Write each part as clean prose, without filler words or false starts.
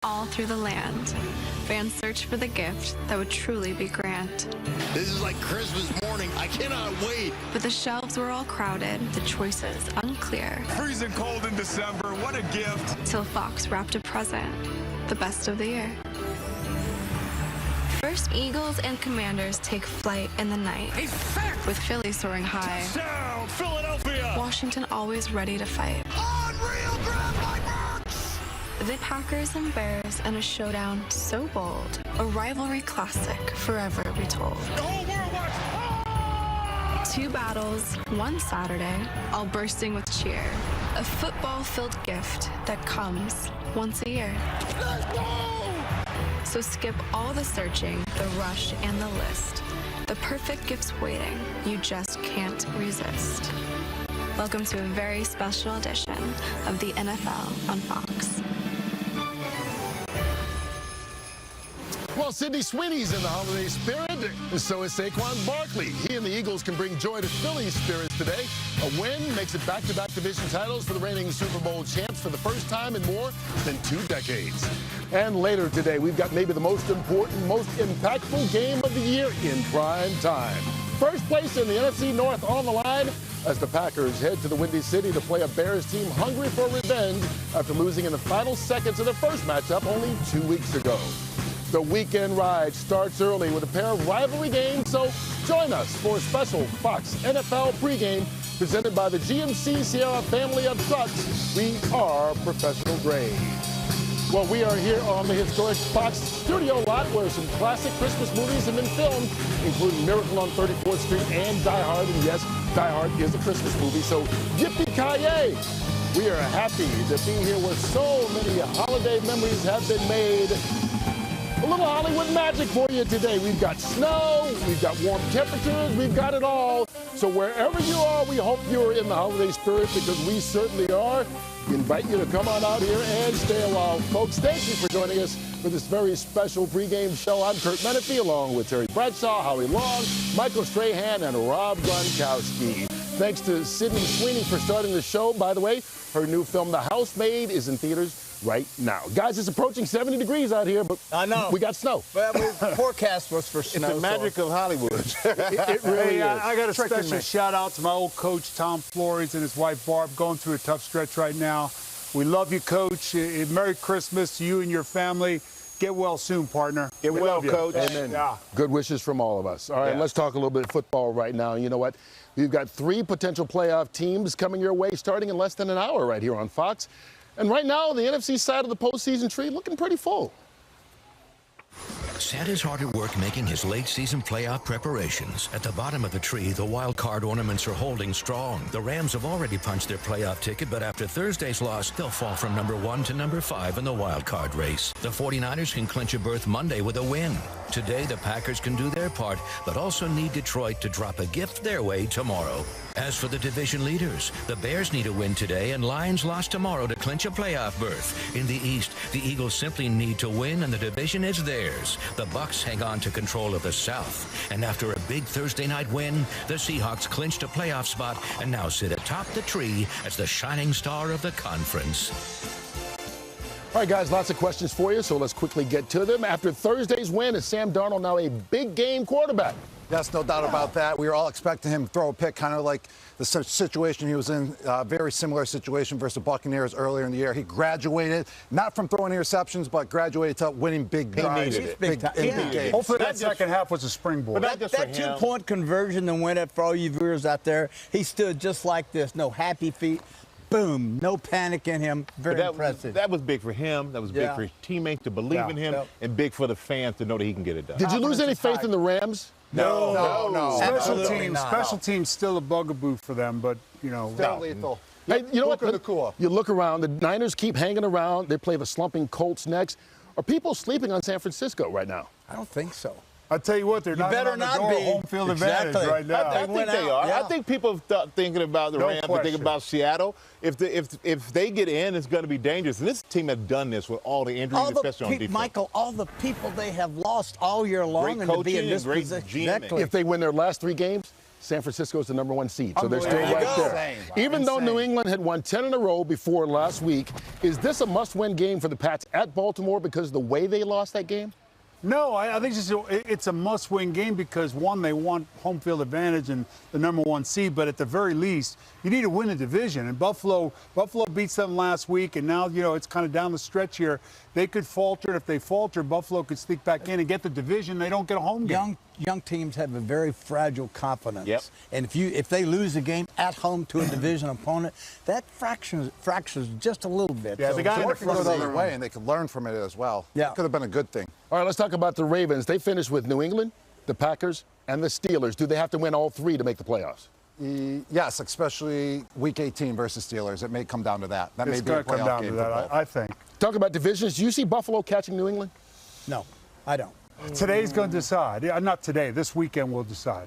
All through the land, fans search for the gift that would truly be grand. This is like Christmas morning. I cannot wait. But the shelves were all crowded, the choices unclear. Freezing cold in December, what a gift. Till Fox wrapped a present, the best of the year. First, Eagles and Commanders take flight in the night, with Philly soaring high. Touchdown, Philadelphia! Washington always ready to fight. Unreal grab by Burks! The Packers and Bears in a showdown so bold, a rivalry classic forever retold. The whole world watch. Two battles, one Saturday, all bursting with cheer. A football-filled gift that comes once a year. Let's go! So skip all the searching, the rush, and the list. The perfect gift's waiting. You just can't resist. Welcome to a very special edition of the NFL on Fox. Well, Sydney Sweeney's in the holiday spirit, so is Saquon Barkley. He and the Eagles can bring joy to Philly's spirits today. A win makes it back-to-back division titles for the reigning Super Bowl champs for the first time in more than 2 decades. And later today, we've got maybe the most important, most impactful game of the year in prime time. First place in the NFC North on the line as the Packers head to the Windy City to play a Bears team hungry for revenge after losing in the final seconds of their first matchup only 2 weeks ago. The weekend ride starts early with a pair of rivalry games, so join us for a special Fox NFL pregame presented by the GMC Sierra family of trucks. We are professional grade. Well, we are here on the historic Fox studio lot where some classic Christmas movies have been filmed, including Miracle on 34th Street and Die Hard. And yes, Die Hard is a Christmas movie, so yippee-ki-yay! We are happy to be here where so many holiday memories have been made. A little Hollywood magic for you today. We've got snow, we've got warm temperatures, we've got it all. So wherever you are, we hope you're in the holiday spirit because we certainly are. We invite you to come on out here and stay a while. Folks, thank you for joining us for this very special pregame show. I'm Kurt Menefee, along with Terry Bradshaw, Howie Long, Michael Strahan, and Rob Gronkowski. Thanks to Sydney Sweeney for starting the show. By the way, her new film, The Housemaid, is in theaters right now. Guys, it's approaching 70 degrees out here, but I know we got snow. Well, the forecast was for snow. It's the magic of Hollywood. It really is. I got a special shout out to my old coach, Tom Flores, and his wife, Barb, going through a tough stretch right now. We love you, Coach. Merry Christmas to you and your family. Get well soon, partner. Get well, Coach. Amen. Yeah. Good wishes from all of us. All right, Yeah. let's talk a little bit of football right now. You know what? We've got 3 potential playoff teams coming your way starting in less than an hour right here on Fox. And right now, the NFC side of the postseason tree looking pretty full. Santa's hard at work making his late-season playoff preparations. At the bottom of the tree, the wild card ornaments are holding strong. The Rams have already punched their playoff ticket, but after Thursday's loss, they'll fall from number 1 to number 5 in the wild card race. The 49ers can clinch a berth Monday with a win. Today, the Packers can do their part, but also need Detroit to drop a gift their way tomorrow. As for the division leaders, the Bears need a win today, and Lions lost tomorrow to clinch a playoff berth. In the East, the Eagles simply need to win, and the division is theirs. The Bucs hang on to control of the South. And after a big Thursday night win, the Seahawks clinched a playoff spot and now sit atop the tree as the shining star of the conference. All right, guys, lots of questions for you, so let's quickly get to them. After Thursday's win, is Sam Darnold now a big game quarterback? Yes, no doubt about that. We were all expecting him to throw a pick, kind of like the situation he was in, very similar situation versus the Buccaneers earlier in the year. He graduated, not from throwing interceptions, but graduated to winning big drives. Big games. Hopefully that second half was a springboard. But That two-point conversion to win it for all you viewers out there, he stood just like this, no happy feet. Boom, no panic in him. Very impressive. That was big for him. That was big for his teammates to believe in him, and big for the fans to know that he can get it done. Did you lose any faith in the Rams? No. Special teams still a bugaboo for them, but, you know. Still lethal. Hey, you know what? Nakua. You look around, the Niners keep hanging around. They play the slumping Colts next. Are people sleeping on San Francisco right now? I don't think so. I tell you what, they're not better on the not door be. home field Exactly. advantage right now. I think they are. Yeah. I think people are thinking about the No Rams and question. thinking about Seattle. If they get in, it's going to be dangerous. And this team has done this with all the injuries, especially on defense. Michael, all the people they have lost all year long Great and to be in coaching this and great position. GM. Exactly. If they win their last 3 games? San Francisco is the number 1 seed, so they're still right there. Wow. Even though New England had won 10 in a row before last week, is this a must-win game for the Pats at Baltimore because of the way they lost that game? No, I think it's a must-win game because, one, they want home field advantage and the number 1 seed, but at the very least, you need to win the division. And Buffalo beats them last week, and now, it's kind of down the stretch here. They could falter, and if they falter, Buffalo could sneak back in and get the division. They don't get a home game. Young teams have a very fragile confidence. Yep. And if they lose a game at home to a division opponent, that fractures just a little bit. Yeah, so the guy in the It could go front the of other way, and they could learn from it as well. Yeah. It could have been a good thing. All right, let's talk about the Ravens. They finished with New England, the Packers, and the Steelers. Do they have to win all 3 to make the playoffs? Yes, especially Week 18 versus Steelers. It may come down to that. That It's may be a going to come playoff down game to for that, both. I think. Talk about divisions. Do you see Buffalo catching New England? No, I don't. Today's going to decide. Yeah, not today. This weekend will decide.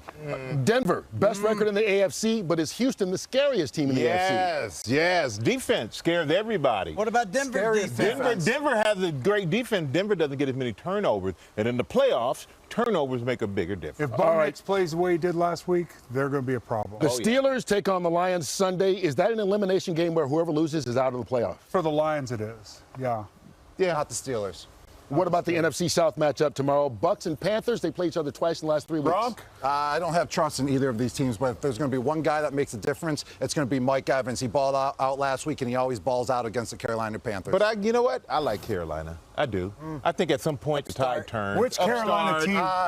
Denver, best record in the AFC, but is Houston the scariest team in the AFC? Yes. Defense scares everybody. What about Denver defense? Denver has a great defense. Denver doesn't get as many turnovers. And in the playoffs, turnovers make a bigger difference. If Bo Nix plays the way he did last week, they're going to be a problem. The Steelers take on the Lions Sunday. Is that an elimination game where whoever loses is out of the playoff? For the Lions, it is. Yeah. Not the Steelers. What about the NFC South matchup tomorrow? Bucks and Panthers, they play each other twice in the last 3 weeks. Gronk? I don't have trust in either of these teams, but if there's going to be one guy that makes a difference, it's going to be Mike Evans. He balled out last week, and he always balls out against the Carolina Panthers. But you know what? I like Carolina. I do. I think at some point the tide turns. Which Carolina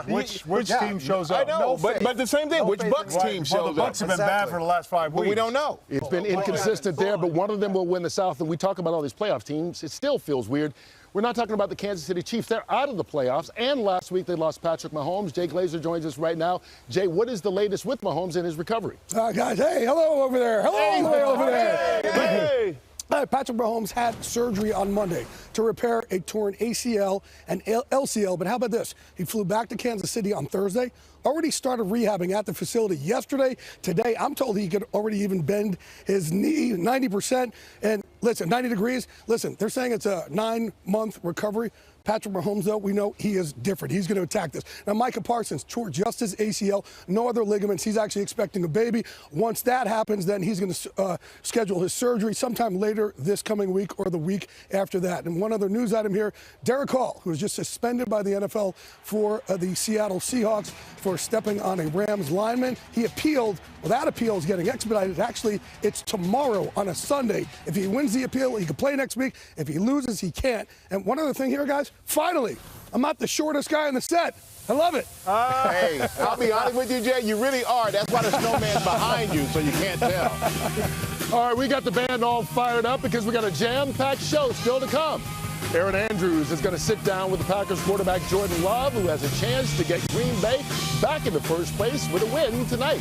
team? Which team shows up? I know, but the same thing. Which Bucks team shows Well, the Bucks up? have been bad for the last 5 weeks. But we don't know. It's been inconsistent there, but one of them will win the South. And we talk about all these playoff teams. It still feels weird. We're not talking about the Kansas City Chiefs. They're out of the playoffs. And last week they lost Patrick Mahomes. Jay Glazer joins us right now. Jay, what is the latest with Mahomes and his recovery? Guys, hey, hello over there. Hello over there. Hey! Patrick Mahomes had surgery on Monday to repair a torn ACL and LCL. But how about this? He flew back to Kansas City on Thursday, already started rehabbing at the facility yesterday. Today, I'm told he could already even bend his knee 90%. And listen, 90 degrees. Listen, they're saying it's a 9-month recovery. Patrick Mahomes, though, we know he is different. He's going to attack this. Now, Micah Parsons tore just his ACL, no other ligaments. He's actually expecting a baby. Once that happens, then he's going to schedule his surgery sometime later this coming week or the week after that. And one other news item here, Derek Hall, who was just suspended by the NFL for the Seattle Seahawks for stepping on a Rams lineman. He appealed. Well, that appeal is getting expedited. Actually, it's tomorrow on a Sunday. If he wins the appeal, he can play next week. If he loses, he can't. And one other thing here, guys, finally, I'm not the shortest guy on the set. I love it. Hey, I'll be honest with you, Jay. You really are. That's why the snowman's behind you, so you can't tell. All right, we got the band all fired up because we got a jam-packed show still to come. Aaron Andrews is going to sit down with the Packers quarterback Jordan Love, who has a chance to get Green Bay back into first place with a win tonight.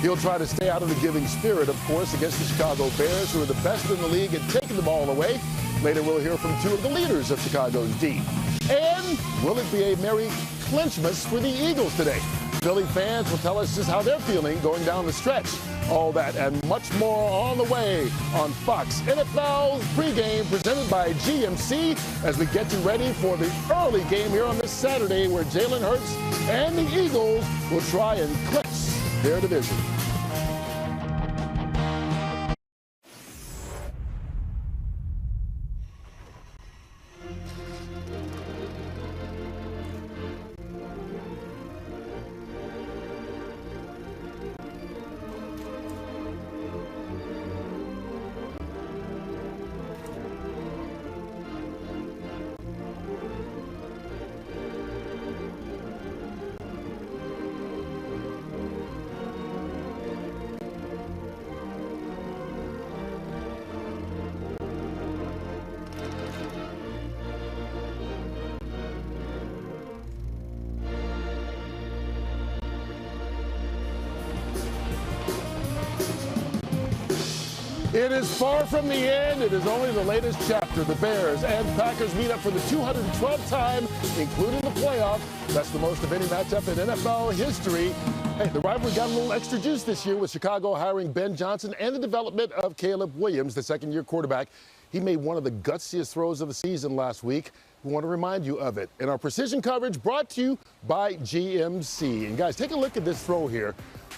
He'll try to stay out of the giving spirit, of course, against the Chicago Bears, who are the best in the league at taking the ball away. Later, we'll hear from 2 of the leaders of Chicago's D. And will it be a merry Clinchmas for the Eagles today? Philly fans will tell us just how they're feeling going down the stretch. All that and much more on the way on Fox NFL Pregame presented by GMC as we get you ready for the early game here on this Saturday where Jalen Hurts and the Eagles will try and clinch their division. It is far from the end. It is only the latest chapter. The Bears and Packers meet up for the 212th time, including the playoff. That's the most of any matchup in NFL history. Hey, the rivalry got a little extra juice this year with Chicago hiring Ben Johnson and the development of Caleb Williams, the second-year quarterback. He made one of the gutsiest throws of the season last week. we want to remind you of it. And our precision coverage brought to you by GMC. And guys, take a look at this throw here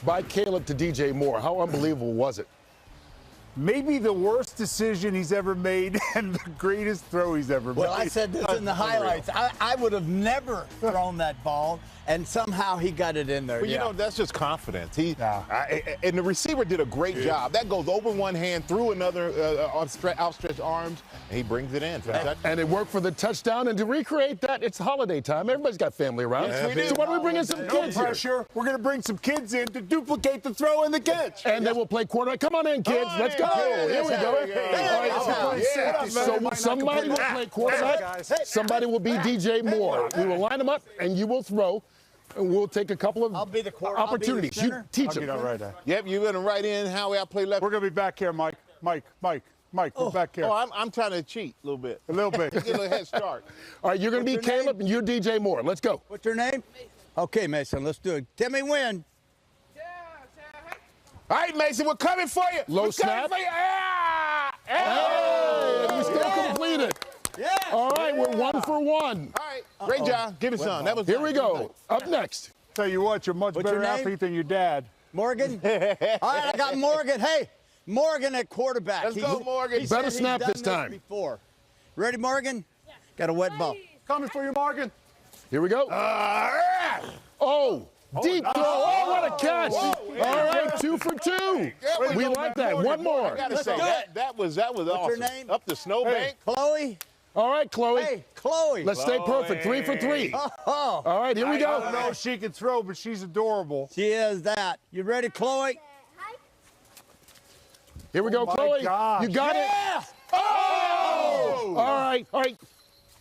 by Caleb to DJ Moore. How unbelievable was it? Maybe the worst decision he's ever made and the greatest throw he's ever made. Well, I said this in the highlights. I would have never thrown that ball, and somehow he got it in there. Well, you know, that's just confidence. And the receiver did a great job. That goes over one hand, through another, outstretched arms, and he brings it in. And it worked for the touchdown. And to recreate that, it's holiday time. Everybody's got family around. So why don't we bring in some kids No pressure. We're going to bring some kids in to duplicate the throw and the catch. And then we'll play quarterback. Come on in, kids. Let's go. Here we go. So somebody will play quarterback. Somebody will be DJ Moore. We will line them up, and you will throw. And we'll take a couple of opportunities. You teach them. Yep, you're going to write in Howie. I play left. We're going to be back here, Mike. Mike, we're back here. Oh, I'm trying to cheat a little bit. A little bit. Get a little head start. All right, you're going to be Caleb, and you're DJ Moore. Let's go. What's your name? Okay, Mason, let's do it. Tell me when. All right, Mason, we're coming for you. Low snap. Hey, we still completed. Yeah. All right, we're 1 for 1. All right, great job. Give it some. Here we go. Up next. Tell you what, you're much better athlete than your dad. Morgan. All right, I got Morgan. Hey, Morgan at quarterback. Let's go, Morgan. Better snap this time. Before. Ready, Morgan? Yeah. Got a wet ball. Coming for you, Morgan. Here we go. Deep throw. Oh, what a catch. All right, 2 for 2. We like that. One more. I got to say, that was awesome. What's your name? Up the snowbank. Chloe. All right, Chloe. Hey, Chloe. Let's stay perfect. 3 for 3. All right, here we go. I don't know if she can throw, but she's adorable. She is that. You ready, Chloe? Here we go, Chloe. Gosh. You got it. Oh! All right.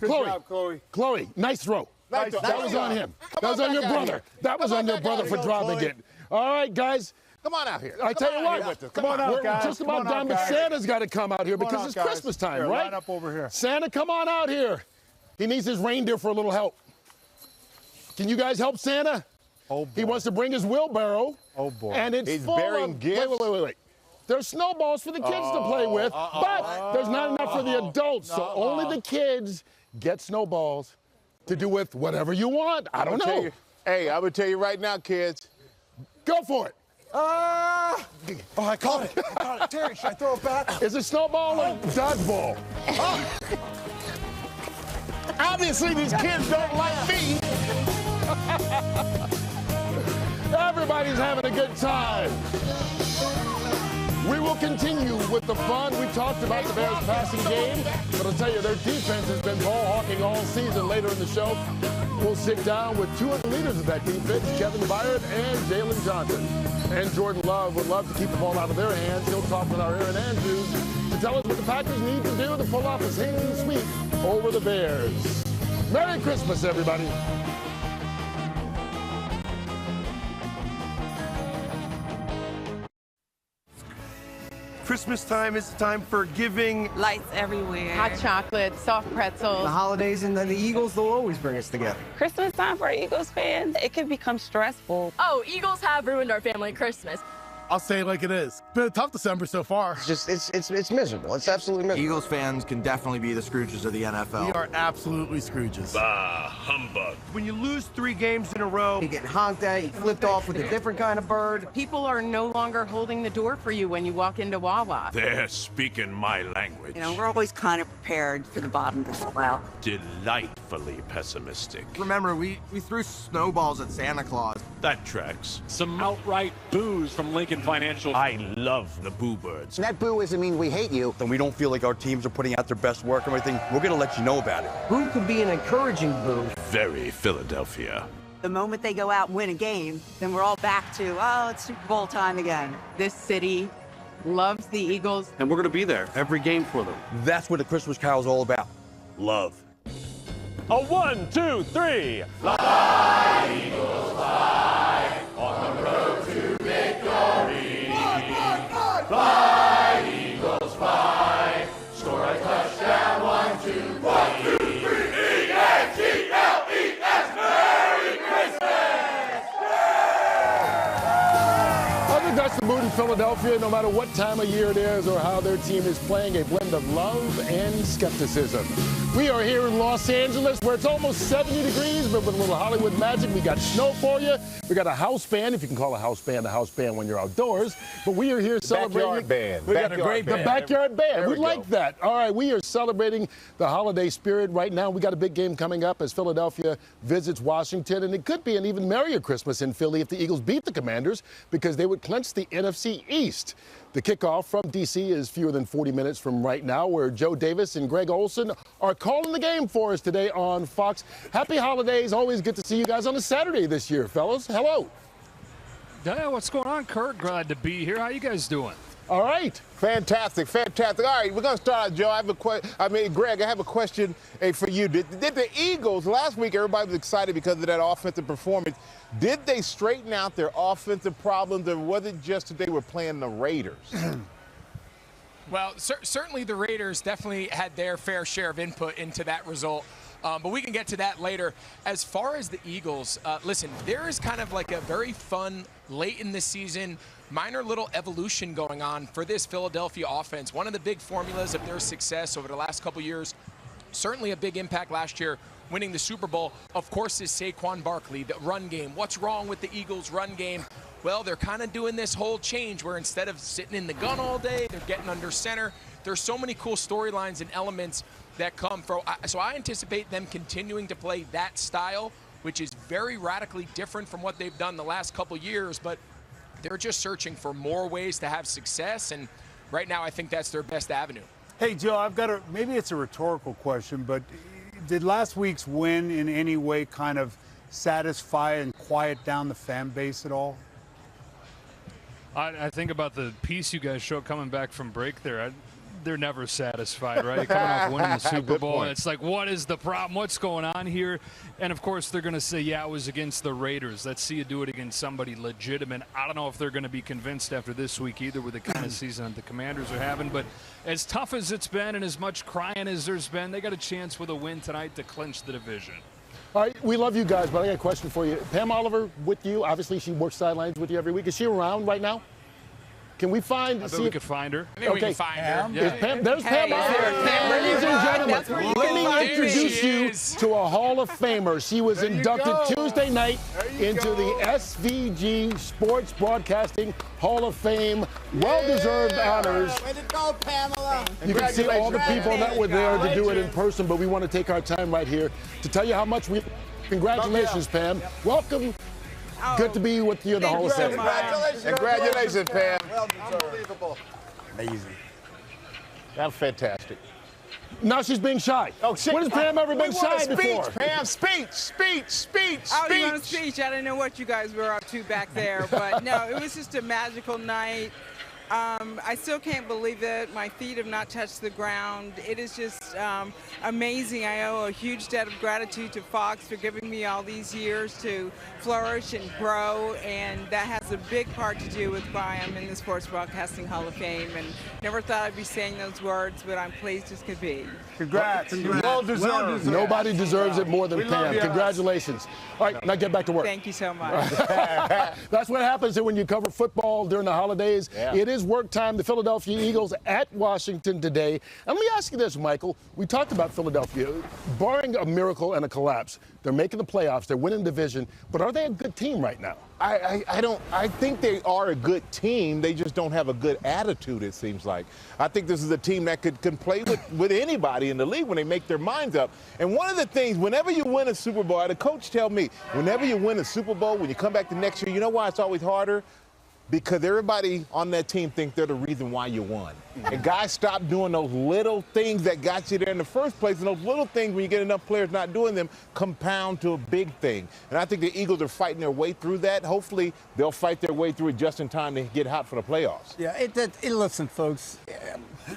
Good job, Chloe. Chloe, nice throw. That was on him. That was on your brother. That was on your brother for dropping it. All right, guys. Come on out here. I tell you what. Come on out, guys. We're just about done, but Santa's got to come out here because it's Christmas time, right? Line up over here. Santa, come on out here. He needs his reindeer for a little help. Can you guys help Santa? Oh, boy. He wants to bring his wheelbarrow. Oh, boy. And it's He's full bearing of... gifts. Wait. There's snowballs for the kids to play with, but there's not enough for the adults, so only the kids get snowballs to do with whatever you want. I don't know. Hey, I would tell you right now, kids. Go for it. Oh, I caught it. Terry, should I throw it back? Is it snowball or dodgeball? Obviously, these kids don't like me. Everybody's having a good time. We will continue with the fun. We talked about the Bears' passing game, but I'll tell you, their defense has been ball hawking all season. Later in the show, we'll sit down with 2 of the leaders of that defense, Kevin Byard and Jalen Johnson. And Jordan Love would love to keep the ball out of their hands. He'll talk with our Aaron Andrews to tell us what the Packers need to do to pull off a singing sweep over the Bears. Merry Christmas, everybody. Christmas time is the time for giving. Lights everywhere. Hot chocolate, soft pretzels. The holidays and then the Eagles, they'll always bring us together. Christmas time for Eagles fans, it can become stressful. Oh, Eagles have ruined our family Christmas. I'll say it like it is. It's been a tough December so far. It's miserable. It's absolutely miserable. Eagles fans can definitely be the Scrooges of the NFL. We are absolutely Scrooges. Bah, humbug. When you lose 3 games in a row, you get honked at, you flipped off with a different kind of bird. People are no longer holding the door for you when you walk into Wawa. They're speaking my language. You know, we're always kind of prepared for the bottom to fall out. Delightfully pessimistic. Remember, we threw snowballs at Santa Claus. That tracks. Some outright boos from Lincoln Financial. I love the boo birds. And that boo doesn't mean we hate you. Then we don't feel like our teams are putting out their best work and everything. We're going to let you know about it. Boo could be an encouraging boo. Very Philadelphia. The moment they go out and win a game, then we're all back to, oh, it's Super Bowl time again. This city loves the Eagles. And we're going to be there every game for them. That's what the Christmas Carol is all about. Love. A 1, 2, 3. Fly, Eagles, fly, on the road to victory. Fly, Eagles, fly, score a touchdown, 1, 2, 3. 1, 2, 3. E-A-G-L-E-S, Merry Christmas! I think that's the mood in Philadelphia, no matter what time of year it is or how their team is playing, a blend of love and skepticism. We are here in Los Angeles where it's almost 70 degrees, but with a little Hollywood magic. We got snow for you. We got a house band, if you can call a house band when you're outdoors. But we are here celebrating. Backyard band. We got a great band. The backyard band. We like that. All right, we are celebrating the holiday spirit right now. We got a big game coming up as Philadelphia visits Washington, and it could be an even merrier Christmas in Philly if the Eagles beat the Commanders because they would clinch the NFC East. The kickoff from D.C. is fewer than 40 minutes from right now, where Joe Davis and Greg Olson are calling the game for us today on Fox. Happy holidays. Always good to see you guys on a Saturday this year, fellas. Hello. Yeah, what's going on, Kurt? Glad to be here. How you guys doing? All right. Fantastic. All right, we're going to start out, Joe. Greg, I have a question for you. Did the Eagles, last week everybody was excited because of that offensive performance. Did they straighten out their offensive problems, or was it just that they were playing the Raiders? Well, certainly the Raiders definitely had their fair share of input into that result. But we can get to that later. As far as the Eagles, listen, there is kind of like a very fun late in the season minor little evolution going on for this Philadelphia offense. One of the big formulas of their success over the last couple years, certainly a big impact last year, winning the Super Bowl, of course, is Saquon Barkley, the run game. What's wrong with the Eagles' run game? Well, they're kind of doing this whole change where instead of sitting in the gun all day, they're getting under center. There's so many cool storylines and elements that come from. So I anticipate them continuing to play that style, which is very radically different from what they've done the last couple years, but they're just searching for more ways to have success, and right now I think that's their best avenue. Hey, Joe, maybe it's a rhetorical question, but did last week's win in any way kind of satisfy and quiet down the fan base at all? I think about the piece you guys showed coming back from break there. They're never satisfied, right? Coming off winning the Super Bowl. And it's like, what is the problem? What's going on here? And, of course, they're going to say, yeah, it was against the Raiders. Let's see you do it against somebody legitimate. I don't know if they're going to be convinced after this week either with the kind of season that the Commanders are having. But as tough as it's been and as much crying as there's been, they got a chance with a win tonight to clinch the division. All right, we love you guys, but I got a question for you. Pam Oliver with you. Obviously, she works sidelines with you every week. Is she around right now? Can we find? I bet we could find her. I think we can find her. Yeah. There's Pam Oliver. Ladies and gentlemen, let me introduce you to a Hall of Famer. She was inducted Tuesday night into the SVG Sports Broadcasting Hall of Fame. Well-deserved honors. Way to go, Pamela. You can see all the people that were there to do it in person, but we want to take our time right here to tell you how much we. Congratulations, Pam. Welcome. Good to be with you in the Hall of Fame. Congratulations, Pam. Unbelievable. Amazing. That's fantastic. Now she's being shy. Oh, when has Pam ever been shy before? Pam, speech. Oh, you want a speech? I didn't know what you guys were up to back there, but no, it was just a magical night. I still can't believe it. My feet have not touched the ground. It is just amazing. I owe a huge debt of gratitude to Fox for giving me all these years to flourish and grow, and that has a big part to do with why I'm in the Sports Broadcasting Hall of Fame, and never thought I'd be saying those words, but I'm pleased as could be. Congrats. Well deserved. Nobody deserves it more than Pam. Congratulations. All right, now get back to work. Thank you so much. That's what happens when you cover football during the holidays. Yeah. It is work time. The Philadelphia Eagles at Washington today. And let me ask you this, Michael. We talked about Philadelphia. Barring a miracle and a collapse, they're making the playoffs. They're winning the division. But are they a good team right now? I think they are a good team. They just don't have a good attitude, it seems like. I think this is a team that can play with anybody in the league when they make their minds up. And one of the things, whenever you win a Super Bowl, I had a coach tell me, whenever you win a Super Bowl, when you come back the next year, you know why it's always harder? Because everybody on that team think they're the reason why you won. And guys, stop doing those little things that got you there in the first place. And those little things, when you get enough players not doing them, compound to a big thing. And I think the Eagles are fighting their way through that. Hopefully, they'll fight their way through it just in time to get hot for the playoffs. Yeah, listen, folks,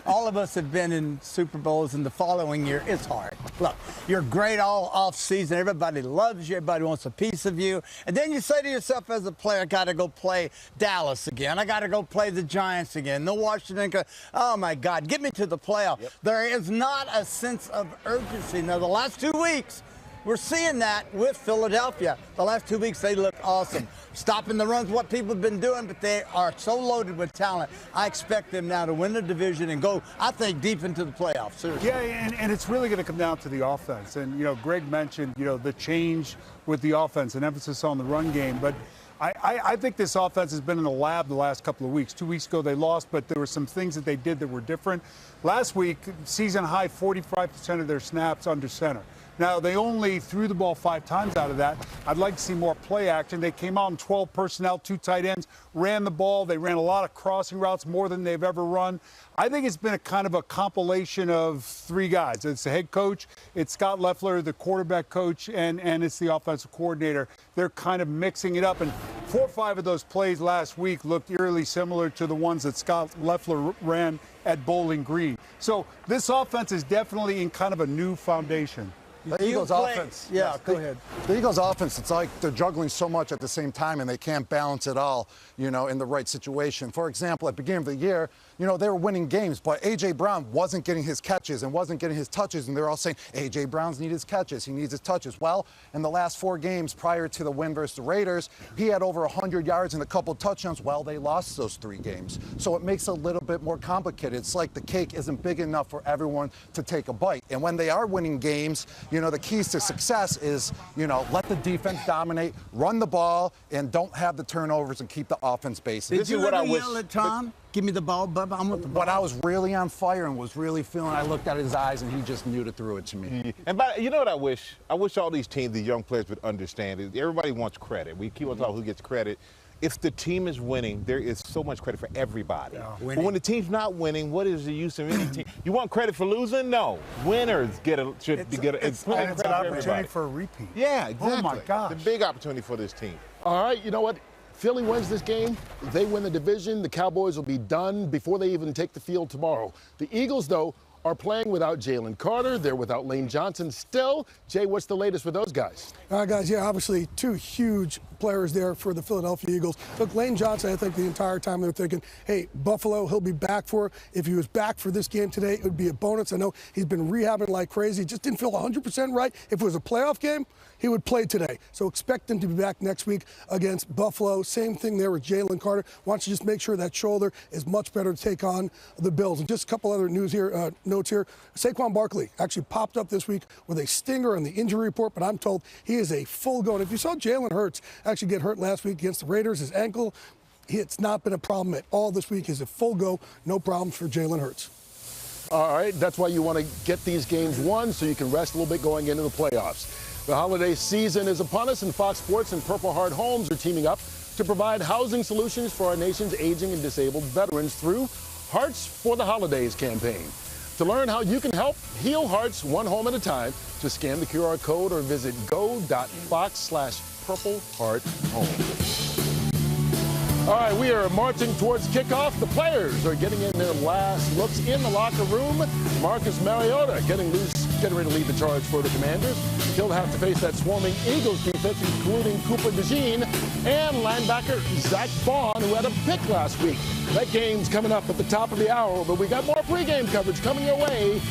all of us have been in Super Bowls, and the following year, it's hard. Look, you're great all off season. Everybody loves you. Everybody wants a piece of you. And then you say to yourself as a player, I got to go play Dallas again. I got to go play the Giants again. The Washington. Oh, my God, get me to the playoff. Yep. There is not a sense of urgency. Now, the last 2 weeks, We're seeing that with Philadelphia. The last 2 weeks, they look awesome. Stopping the runs, what people have been doing, but they are so loaded with talent. I expect them now to win the division and go, I think, deep into the playoffs. Seriously. Yeah, and it's really going to come down to the offense. And, Greg mentioned, the change with the offense and emphasis on the run game. But I think this offense has been in the lab the last couple of weeks. 2 weeks ago they lost, but there were some things that they did that were different. Last week, season high 45% of their snaps under center. Now, they only threw the ball 5 times out of that. I'd like to see more play action. They came out in 12 personnel, 2 tight ends, ran the ball. They ran a lot of crossing routes, more than they've ever run. I think it's been a kind of a compilation of 3 guys. It's the head coach, it's Scott Loeffler, the quarterback coach, and it's the offensive coordinator. They're kind of mixing it up. And 4 or 5 of those plays last week looked eerily similar to the ones that Scott Loeffler ran at Bowling Green. So this offense is definitely in kind of a new foundation. The Eagles' offense. Yeah, go ahead. The Eagles' offense, it's like they're juggling so much at the same time and they can't balance it all, in the right situation. For example, at the beginning of the year, they were winning games, but A.J. Brown wasn't getting his catches and wasn't getting his touches, and they're all saying, A.J. Brown's need his catches, he needs his touches. Well, in the last 4 games prior to the win versus the Raiders, he had over 100 yards and a couple touchdowns. Well, they lost those 3 games. So it makes it a little bit more complicated. It's like the cake isn't big enough for everyone to take a bite. And when they are winning games, the keys to success is, let the defense dominate, run the ball, and don't have the turnovers and keep the offense basic. Did you ever yell at Tom? Give me the ball, Bubba. I'm with the ball. When I was really on fire and was really feeling, I looked at his eyes and he just knew to throw it to me. And you know what I wish? I wish all these teams, the young players, would understand is everybody wants credit. We keep on talking who gets credit. If the team is winning, there is so much credit for everybody. Yeah. But when the team's not winning, what is the use of any team? You want credit for losing? No. Winners should get it's an opportunity for a repeat. Yeah, exactly. Oh, my gosh. It's a big opportunity for this team. All right, you know what? Philly wins this game. They win the division. The Cowboys will be done before they even take the field tomorrow. The Eagles, though, are playing without Jalen Carter. They're without Lane Johnson still. Jay, what's the latest with those guys? Guys, yeah, obviously 2 huge players there for the Philadelphia Eagles. Look, Lane Johnson, I think the entire time they're thinking, hey, Buffalo, he'll be back for it. If he was back for this game today, it would be a bonus. I know he's been rehabbing like crazy. Just didn't feel 100% right. If it was a playoff game, he would play today. So expect him to be back next week against Buffalo. Same thing there with Jalen Carter. Why don't you just make sure that shoulder is much better to take on the Bills. And just a couple other notes here. Saquon Barkley actually popped up this week with a stinger on the injury report, but I'm told he is a full go. And if you saw Jalen Hurts actually get hurt last week against the Raiders, his ankle, it's not been a problem at all this week. He's a full go, no problems for Jalen Hurts. All right, that's why you want to get these games won so you can rest a little bit going into the playoffs. The holiday season is upon us, and Fox Sports and Purple Heart Homes are teaming up to provide housing solutions for our nation's aging and disabled veterans through Hearts for the Holidays campaign. To learn how you can help heal hearts one home at a time, just scan the QR code or visit go.fox/purplehearthome. All right, we are marching towards kickoff. The players are getting in their last looks in the locker room. Marcus Mariota getting ready to lead the charge for the Commanders. He'll have to face that swarming Eagles defense, including Cooper DeJean and linebacker Zach Vaughn, who had a pick last week. That game's coming up at the top of the hour, but we got more pregame coverage coming your way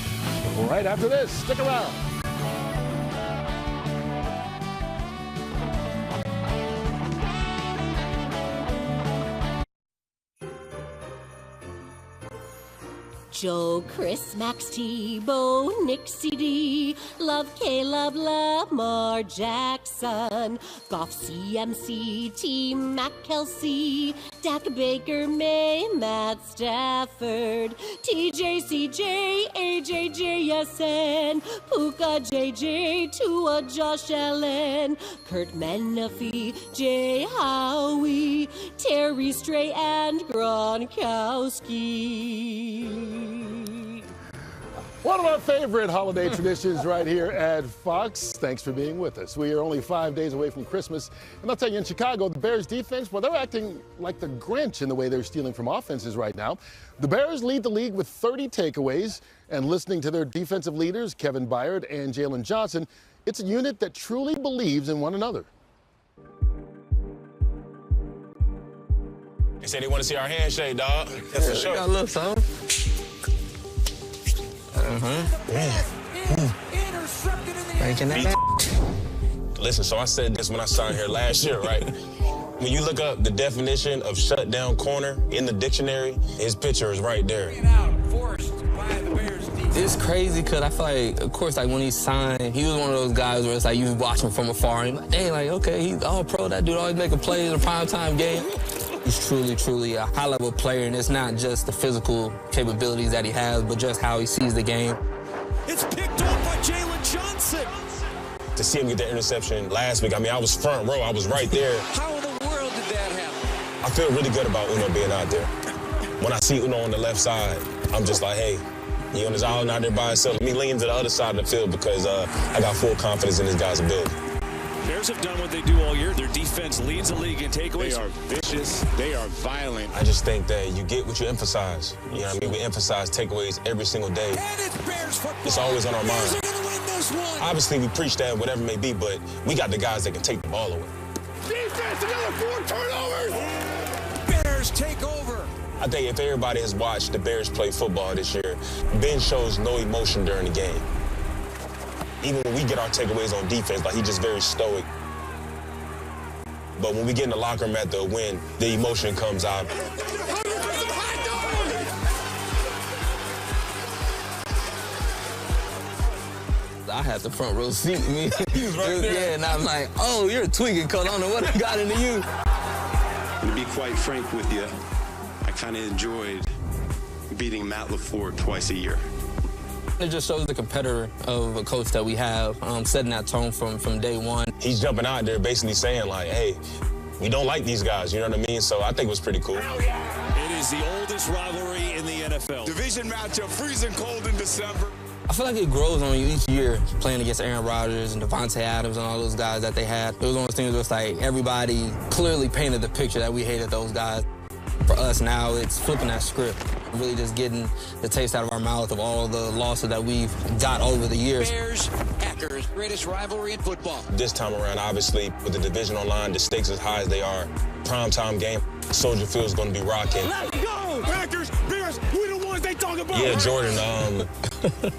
right after this. Stick around. Joe, Chris, Max, T-Bo, Nick, CD, Love, Caleb, Lamar, Jackson, Goff, CMC, T, Mac, Kelsey, Dak, Baker, May, Matt Stafford, TJ, CJ, AJ, JSN, Puka, JJ, Tua, Josh Allen, Kurt Menefee, Jay Howie, Terry Stray, and Gronkowski. One of our favorite holiday traditions right here at Fox. Thanks for being with us. We are only 5 days away from Christmas. And I'll tell you, in Chicago, the Bears defense, well, they're acting like the Grinch in the way they're stealing from offenses right now. The Bears lead the league with 30 takeaways. And listening to their defensive leaders, Kevin Byard and Jalen Johnson, it's a unit that truly believes in one another. They said they want to see our handshake, dog. That's for sure. Got a little something. Breaking that back. Listen, so I said this when I signed here last year, right? When you look up the definition of shutdown corner in the dictionary, his picture is right there. It's crazy because I feel like, of course, like when he signed, he was one of those guys where it's like you was watching from afar and you're like, dang, like, okay, he's all pro. That dude always making plays in a primetime game. He's truly, truly a high-level player, and it's not just the physical capabilities that he has, but just how he sees the game. It's picked up by Jalen Johnson. To see him get that interception last week, I mean, I was front row. I was right there. How in the world did that happen? I feel really good about Uno being out there. When I see Uno on the left side, I'm just like, hey, he on his island out there by himself. Let me lean to the other side of the field because I got full confidence in this guy's ability. Bears have done what they do all year. Their defense leads the league in takeaways. They are vicious. They are violent. I just think that you get what you emphasize. You know what I mean? We emphasize takeaways every single day. And it's Bears football. It's always on our Bears mind. are going to win this one. Obviously, we preach that, whatever it may be, but we got the guys that can take the ball away. Defense, another 4 turnovers. Bears take over. I think if everybody has watched the Bears play football this year, Ben shows no emotion during the game. Even when we get our takeaways on defense, like he's just very stoic. But when we get in the locker room at the win, the emotion comes out. I had the front row seat. Me. He was right there. Yeah, and I'm like, oh, you're tweaking, cuz I don't know what I got into you. To be quite frank with you, I kind of enjoyed beating Matt LaFleur twice a year. It just shows the competitor of a coach that we have, setting that tone from day one. He's jumping out there basically saying, like, hey, we don't like these guys, you know what I mean? So I think it was pretty cool. It is the oldest rivalry in the NFL. Division matchup, freezing cold in December. I feel like it grows on you each year, playing against Aaron Rodgers and Devontae Adams and all those guys that they had. It was one of those things where it's like everybody clearly painted the picture that we hated those guys. For us now, it's flipping that script, really just getting the taste out of our mouth of all the losses that we've got over the years. Bears, Packers, greatest rivalry in football. This time around, obviously, with the division on line, the stakes as high as they are, primetime game, Soldier Field's going to be rocking. Let's go! Packers, Bears, we're the ones they talk about. Yeah, Jordan,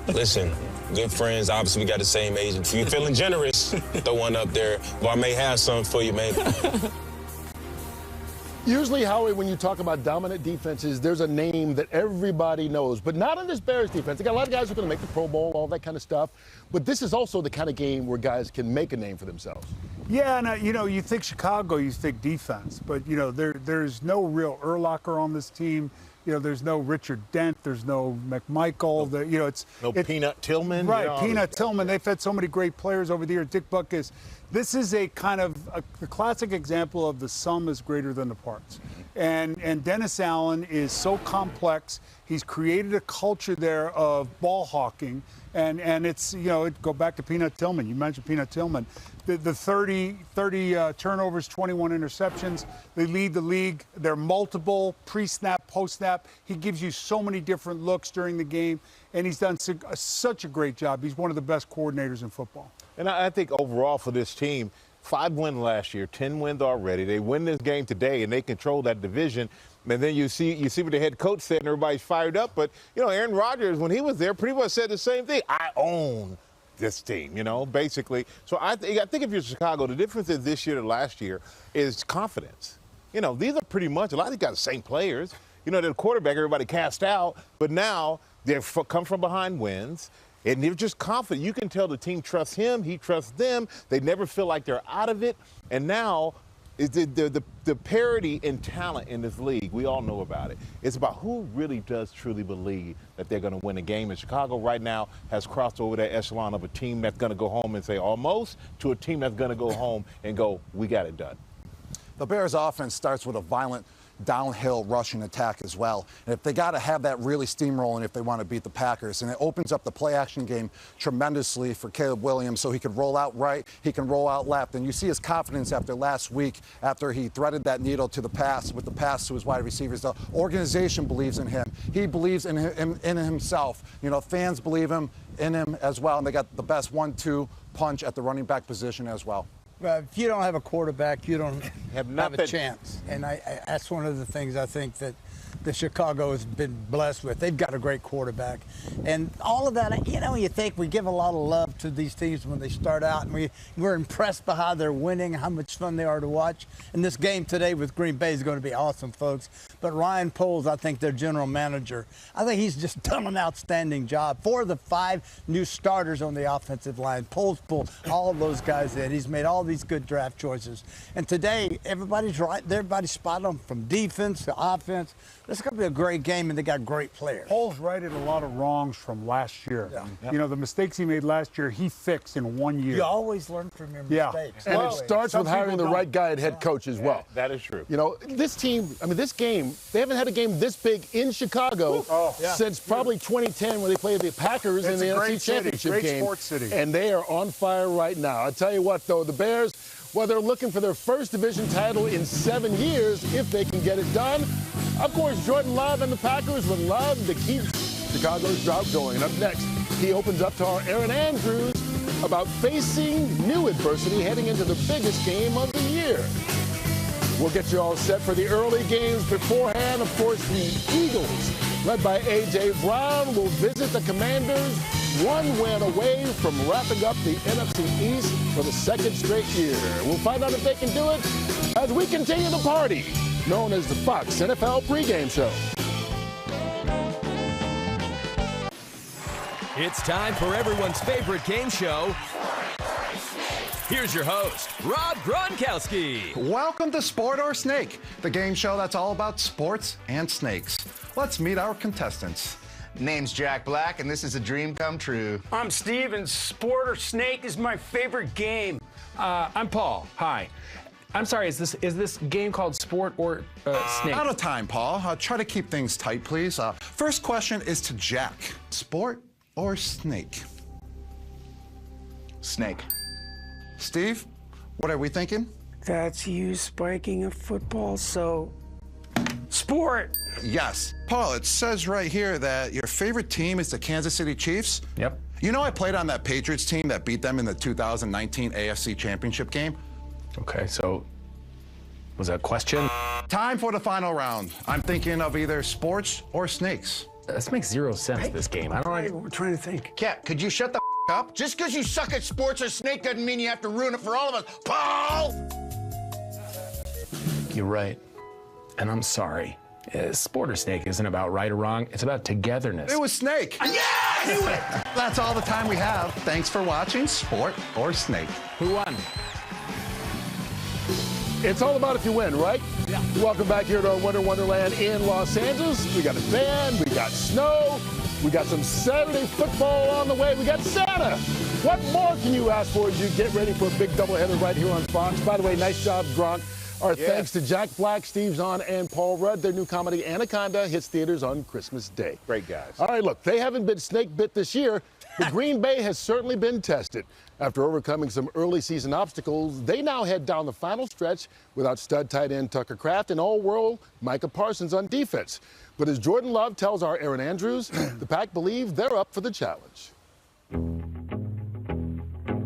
listen, good friends. Obviously, we got the same age. If you're feeling generous, throw one up there. Well, I may have some for you, man. Usually, Howie, when you talk about dominant defenses, there's a name that everybody knows, but not in this Bears defense. They got a lot of guys who are going to make the Pro Bowl, all that kind of stuff. But this is also the kind of game where guys can make a name for themselves. Yeah, and you think Chicago, you think defense, but there's no real Urlacher on this team. There's no Richard Dent, there's no McMichael. It's Peanut Tillman. Right, Peanut Tillman. They've had so many great players over the years. Dick Butkus. This is a kind of a classic example of the sum is greater than the parts. And Dennis Allen is so complex. He's created a culture there of ball hawking. And it's, go back to Peanut Tillman. You mentioned Peanut Tillman. The 30 turnovers, 21 interceptions. They lead the league. They're multiple, pre-snap, post-snap. He gives you so many different looks during the game. And he's done such a great job. He's one of the best coordinators in football. And I think overall for this team, 5 wins last year, 10 wins already. They win this game today, and they control that division. And then you see what the head coach said, and everybody's fired up. But, Aaron Rodgers, when he was there, pretty much said the same thing. I own this team, basically. So I think if you're Chicago, the difference is this year to last year is confidence. These are pretty much, a lot of these guys are the same players. The quarterback, everybody cast out, but now they've come from behind wins. And they're just confident. You can tell the team trusts him. He trusts them. They never feel like they're out of it. And now is the parity in talent in this league. We all know about it. It's about who really does truly believe that they're going to win a game. And Chicago right now has crossed over that echelon of a team that's going to go home and say almost to a team that's going to go home and go, we got it done. The Bears offense starts with a violent downhill rushing attack as well. And if they got to have that really steamrolling if they want to beat the Packers. And it opens up the play action game tremendously for Caleb Williams so he can roll out right, he can roll out left. And you see his confidence after last week after he threaded that needle to the pass with the pass to his wide receivers. The organization believes in him. He believes in himself. Fans believe in him as well. And they got the best 1-2 punch at the running back position as well. If you don't have a quarterback, you don't have a nothing. chance. And that's one of the things I think that that Chicago has been blessed with. They've got a great quarterback. And all of that, you think we give a lot of love to these teams when they start out, and we're impressed by how they're winning, how much fun they are to watch. And this game today with Green Bay is going to be awesome, folks. But Ryan Poles, I think their general manager, I think he's just done an outstanding job. 4 of the 5 new starters on the offensive line. Poles pulled all of those guys in. He's made all these good draft choices. And today, everybody's right. Everybody's spot on from defense to offense. This is going to be a great game, and they got great players. Poles righted a lot of wrongs from last year. Yeah. You know, the mistakes he made last year, he fixed in 1 year. You always learn from your mistakes. And it starts with hiring the right guy at head coach as well. That is true. You know, this team, this game, they haven't had a game this big in Chicago since probably 2010 when they played the Packers in the NFC Championship game. Great sports city. And they are on fire right now. I tell you what, though, the Bears, well, they're looking for their first division title in 7 years if they can get it done. Of course, Jordan Love and the Packers would love to keep Chicago's drought going. And up next, he opens up to our Aaron Andrews about facing new adversity heading into the biggest game of the year. We'll get you all set for the early games beforehand. Of course, the Eagles, led by A.J. Brown, will visit the Commanders, 1 win away from wrapping up the NFC East for the 2nd straight year. We'll find out if they can do it as we continue the party known as the Fox NFL pregame show. It's time for everyone's favorite game show. Here's your host, Rob Gronkowski. Welcome to Sport or Snake, the game show that's all about sports and snakes. Let's meet our contestants. Name's Jack Black, and this is a dream come true. I'm Steve, and Sport or Snake is my favorite game. I'm Paul. Hi. I'm sorry, is this game called Sport or Snake? Out of time, Paul. Try to keep things tight, please. First question is to Jack. Sport or snake? Snake. Steve, what are we thinking? That's you spiking a football, so sport. Yes. Paul, it says right here that your favorite team is the Kansas City Chiefs. Yep. You know I played on that Patriots team that beat them in the 2019 AFC Championship game? Okay, so was that a question? Time for the final round. I'm thinking of either sports or snakes. This makes 0 sense, this game. I don't know. We're trying to think. Cat, could you shut the up? Just because you suck at sports or snake doesn't mean you have to ruin it for all of us. Paul! You're right. And I'm sorry. Sport or snake isn't about right or wrong. It's about togetherness. It was snake. Yeah, I knew it! That's all the time we have. Thanks for watching Sport or Snake. Who won? It's all about if you win, right? Yeah. Welcome back here to our Winter Wonderland in Los Angeles. We got a band, we got snow, we got some Saturday football on the way, we got Santa. What more can you ask for as you get ready for a big doubleheader right here on Fox? By the way, nice job, Gronk. Our thanks to Jack Black, Steve Zahn, and Paul Rudd. Their new comedy, Anaconda, hits theaters on Christmas Day. Great guys. All right, look, they haven't been snake bit this year, but Green Bay has certainly been tested. After overcoming some early season obstacles, they now head down the final stretch without stud tight end Tucker Kraft and all-world Micah Parsons on defense. But as Jordan Love tells our Aaron Andrews, the Pack believe they're up for the challenge.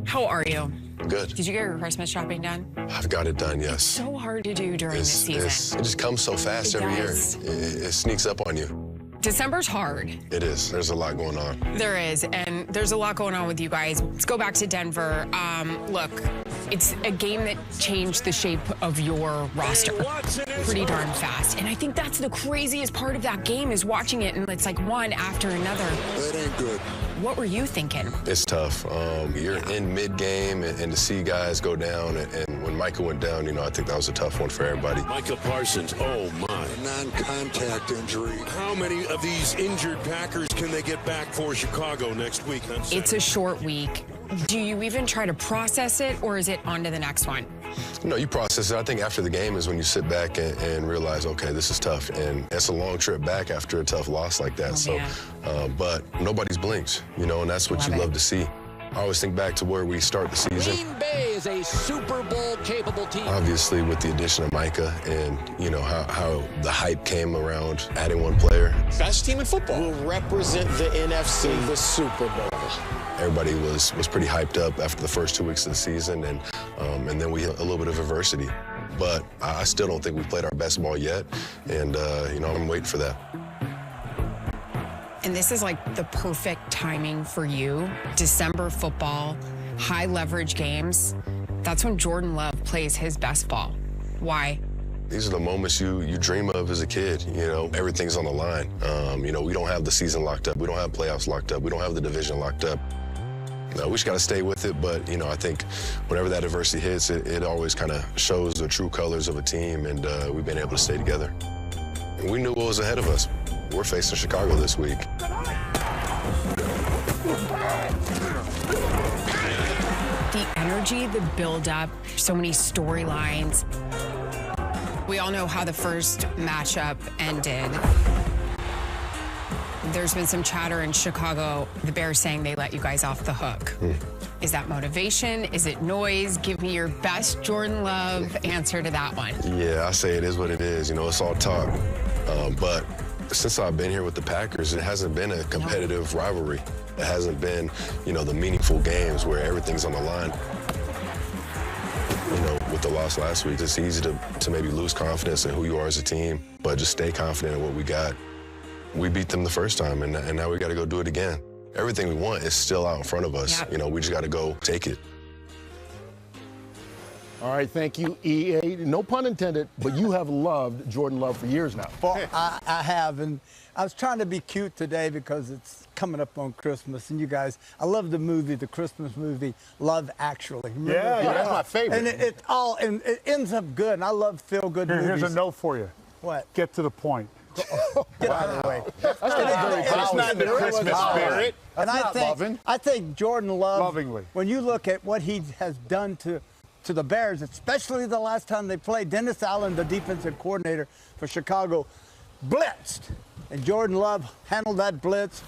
How are you? Good. Did you get your Christmas shopping done? I've got it done, yes. So hard to do during this season. It just comes so fast every year. It sneaks up on you. December's hard. It is. There's a lot going on. There is, and there's a lot going on with you guys. Let's go back to Denver. Look, it's a game that changed the shape of your roster pretty darn fast. And I think that's the craziest part of that game is watching it, and it's like one after another. That ain't good. What were you thinking? It's tough. You're in mid-game, and to see guys go down, and when Micah went down, I think that was a tough one for everybody. Micah Parsons, oh my. Non-contact injury. How many of these injured Packers can they get back for Chicago next week? It's a short week. Do you even try to process it, or is it on to the next one? No, you process it. I think after the game is when you sit back and realize, okay, this is tough. And it's a long trip back after a tough loss like that. But nobody's blinked, and that's what you love to see. I always think back to where we start the season. Green Bay is a Super Bowl capable team. Obviously, with the addition of Micah and, how the hype came around adding one player. Best team in football will represent the NFC, the Super Bowl. Everybody was pretty hyped up after the first 2 weeks of the season, and then we hit a little bit of adversity. but I still don't think we played our best ball yet, and I'm waiting for that. And this is like the perfect timing for you. December football, high leverage games. That's when Jordan Love plays his best ball. Why? These are the moments you dream of as a kid. Everything's on the line. We don't have the season locked up. We don't have playoffs locked up. We don't have the division locked up. We just got to stay with it. But, I think whenever that adversity hits, it always kind of shows the true colors of a team, and we've been able to stay together. And we knew what was ahead of us. We're facing Chicago this week. The energy, the build-up, so many storylines. We all know how the first matchup ended. There's been some chatter in Chicago, the Bears saying they let you guys off the hook. Is that motivation? Is it noise? Give me your best Jordan Love answer to that one. Yeah, I say it is what it is. It's all talk. But since I've been here with the Packers, it hasn't been a competitive rivalry. It hasn't been, the meaningful games where everything's on the line. With the loss last week, it's easy to maybe lose confidence in who you are as a team, but just stay confident in what we got. We beat them the first time, and now we got to go do it again. Everything we want is still out in front of us. Yep. We just got to go take it. All right, thank you, EA. No pun intended, but you have loved Jordan Love for years now. Well, I have, and I was trying to be cute today because it's coming up on Christmas, and you guys, I love the movie, the Christmas movie, Love Actually. Yeah, that's my favorite. And it ends up good, and I love feel-good movies. Here's a note for you. What? Get to the point. Get out of the way. That's not in the Christmas spirit. And I think Jordan Love, lovingly, when you look at what he has done to the Bears, especially the last time they played, Dennis Allen, the defensive coordinator for Chicago, blitzed. And Jordan Love handled that blitz.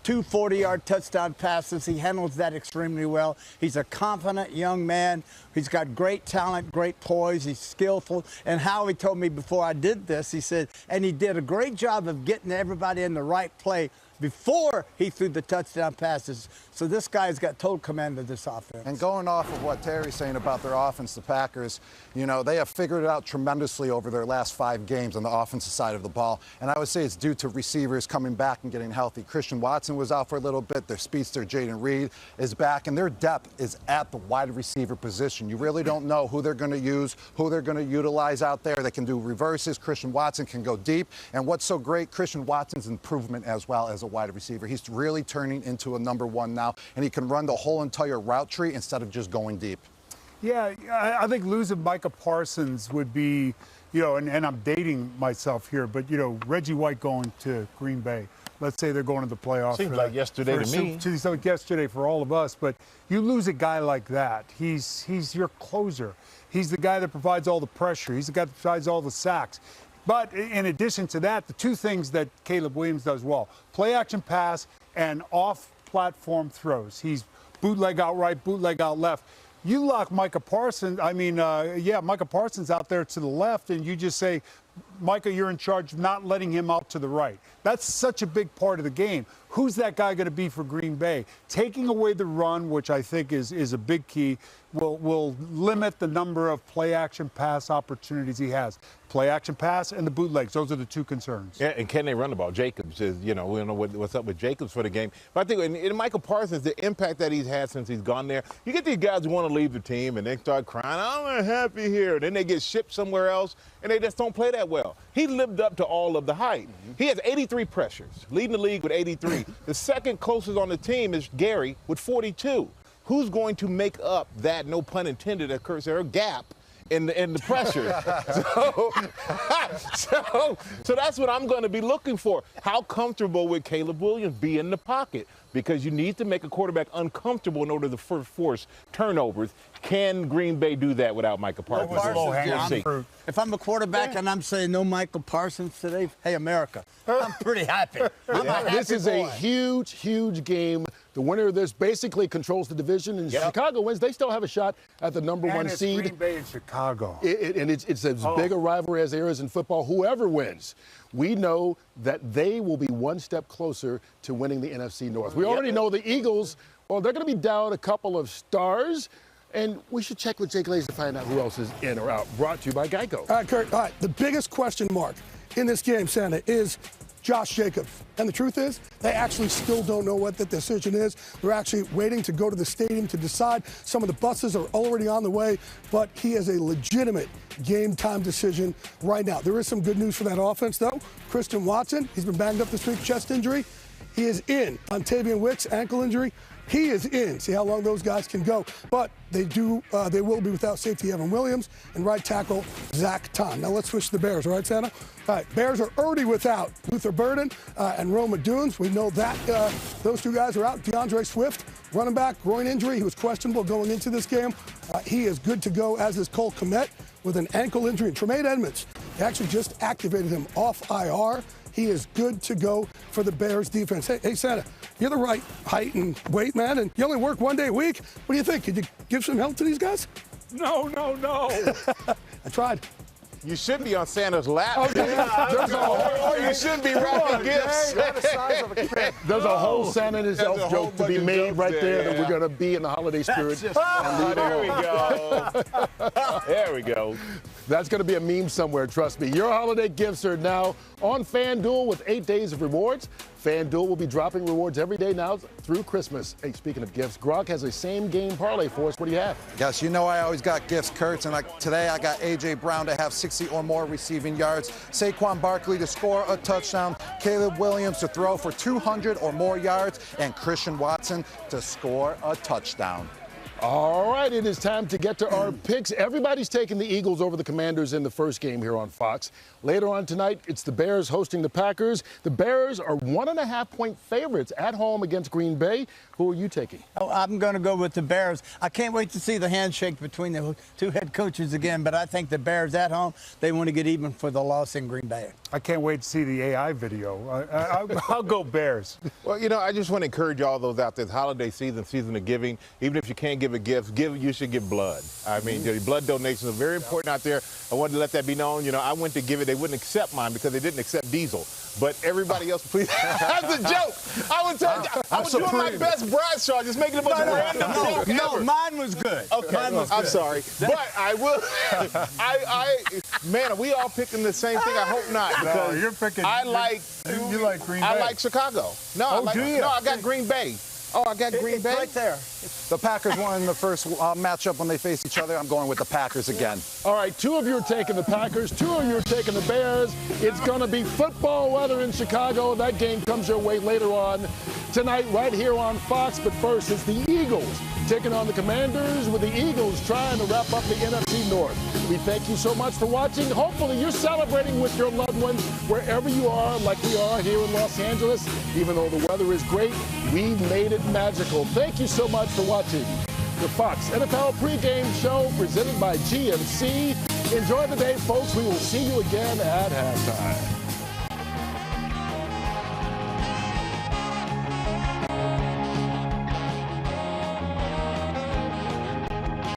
2 40-yard touchdown passes. He handles that extremely well. He's a confident young man. He's got great talent, great poise. He's skillful. And Howie told me before I did this, he said, and he did a great job of getting everybody in the right play before he threw the touchdown passes. So this guy's got total command of this offense. And going off of what Terry's saying about their offense, the Packers, they have figured it out tremendously over their last 5 games on the offensive side of the ball. And I would say it's due to receivers coming back and getting healthy. Christian Watson was out for a little bit. Their speedster, Jaden Reed, is back. And their depth is at the wide receiver position. You really don't know who they're going to use, who they're going to utilize out there. They can do reverses. Christian Watson can go deep. And what's so great, Christian Watson's improvement as well as a wide receiver. He's really turning into a number 1 now, and he can run the whole entire route tree instead of just going deep. Yeah, I think losing Micah Parsons would be, and I'm dating myself here, but, Reggie White going to Green Bay. Let's say they're going to the playoffs. Seems like yesterday to me. Seems like yesterday for all of us, but you lose a guy like that. He's your closer. He's the guy that provides all the pressure. He's the guy that provides all the sacks. But in addition to that, the 2 things that Caleb Williams does well, play action pass and off-platform throws. He's bootleg out right, bootleg out left. You lock Micah Parsons, Micah Parsons out there to the left, and you just say, Micah, you're in charge of not letting him out to the right. That's such a big part of the game. Who's that guy going to be for Green Bay? Taking away the run, which I think is a big key, will limit the number of play-action pass opportunities he has. Play-action pass and the bootlegs, those are the 2 concerns. Yeah, and can they run the ball? Jacobs is, we don't know what's up with Jacobs for the game. But I think in Michael Parsons, the impact that he's had since he's gone there, you get these guys who want to leave the team and they start crying, I'm not happy here. Then they get shipped somewhere else and they just don't play that well. He lived up to all of the hype. He has 83 pressures, leading the league with 83. The second closest on the team is Gary with 42. Who's going to make up that, no pun intended, occurs there, gap in the pressure? So that's what I'm going to be looking for. How comfortable would Caleb Williams be in the pocket? Because you need to make a quarterback uncomfortable in order to force turnovers. Can Green Bay do that without Micah Parsons? If I'm a quarterback and I'm saying no Michael Parsons today, hey, America, I'm pretty happy. This is a huge, huge game. The winner of this basically controls the division, and Chicago wins. They still have a shot at the number 1 seed. Green Bay and Chicago. And it's as big a rivalry as there is in football. Whoever wins, we know that they will be 1 step closer to winning the NFC North. We already know the Eagles, well, they're going to be down a couple of stars. And we should check with Jay Glazer to find out who else is in or out. Brought to you by Geico. All right, Kurt. All right, the biggest question mark in this game, Santa, is Josh Jacobs. And the truth is, they actually still don't know what the decision is. They're actually waiting to go to the stadium to decide. Some of the buses are already on the way, but he is a legitimate game time decision right now. There is some good news for that offense, though. Christian Watson, he's been banged up this week, chest injury. He is in. Ontavian Wicks, ankle injury. He is in. See how long those guys can go. But they will be without safety Evan Williams and right tackle Zach Tom. Now let's switch to the Bears, all right, Santa? All right, Bears are already without Luther Burden and Roma Dunes. We know that those two guys are out. DeAndre Swift, running back, groin injury. He was questionable going into this game. He is good to go, as is Cole Kmet with an ankle injury. And Tremaine Edmonds, they actually just activated him off IR. He is good to go for the Bears defense. Hey, Santa, you're the right height and weight, man, and you only work 1 day a week. What do you think? Could you give some help to these guys? No. I tried. You should be on Santa's lap. Oh, yeah. Or you should be wrapping gifts. There's a whole Santa and his elf joke to be made right there that we're going to be in the holiday spirit. There we go. There we go. That's going to be a meme somewhere, trust me. Your holiday gifts are now on FanDuel with 8 days of rewards. FanDuel will be dropping rewards every day now through Christmas. Hey, speaking of gifts, Gronk has a same-game parlay for us. What do you have? Yes, you know I always got gifts, Kurt, and today I got A.J. Brown to have 60 or more receiving yards, Saquon Barkley to score a touchdown, Caleb Williams to throw for 200 or more yards, and Christian Watson to score a touchdown. All right, it is time to get to our picks. Everybody's taking the Eagles over the Commanders in the first game here on Fox. Later on tonight, it's the Bears hosting the Packers. The Bears are 1.5-point favorites at home against Green Bay. Who are you taking? Oh, I'm going to go with the Bears. I can't wait to see the handshake between the two head coaches again, but I think the Bears at home, they want to get even for the loss in Green Bay. I can't wait to see the AI video. I'll go Bears. Well, you know, I just want to encourage all those out there. It's holiday season, season of giving. Even if you can't give a gift, you should give blood. I mean, the blood donations are very important out there. I wanted to let that be known. You know, I went to give it. They wouldn't accept mine because they didn't accept diesel. But everybody else, please. That's a joke. I was doing my best bride shot, just making a bunch of random jokes. No, mine was good. Okay, mine was good. I'm sorry. But I will. Man, are we all picking the same thing? I hope not. No, you're picking. I like. You like Green Bay. I like Chicago. No, do you? No, I got Green Bay. Oh, I got Green Bay? Right there. The Packers won in the first matchup when they faced each other. I'm going with the Packers again. All right, 2 of you are taking the Packers, 2 of you are taking the Bears. It's going to be football weather in Chicago. That game comes your way later on tonight right here on Fox. But first, it's the Eagles taking on the Commanders, with the Eagles trying to wrap up the NFC North. We thank you so much for watching. Hopefully you're celebrating with your loved ones wherever you are, like we are here in Los Angeles. Even though the weather is great, we've made it magical. Thank you so much for watching the Fox NFL pregame show presented by GMC. Enjoy the day, folks. We will see you again at halftime.